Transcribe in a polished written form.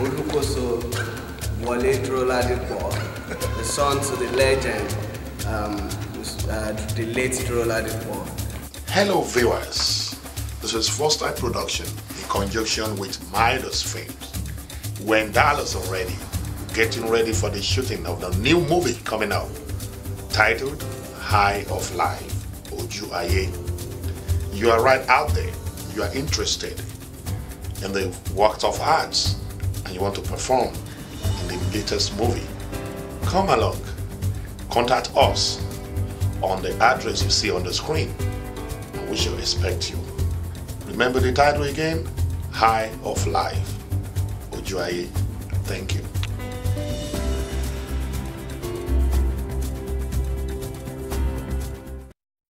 Olukoso Wole Oladipo, the son to the legend, the late Oladipo. Hello viewers, this is First Eye Production in conjunction with Midas Films. We're in Dallas already, getting ready for the shooting of the new movie coming out, titled High of Life, Oju Aye. You are right out there, you are interested in the works of arts, and you want to perform in the latest movie. Come along, contact us on the address you see on the screen, and we shall expect you. Remember the title again? High of Life, Oju Aye. Thank you.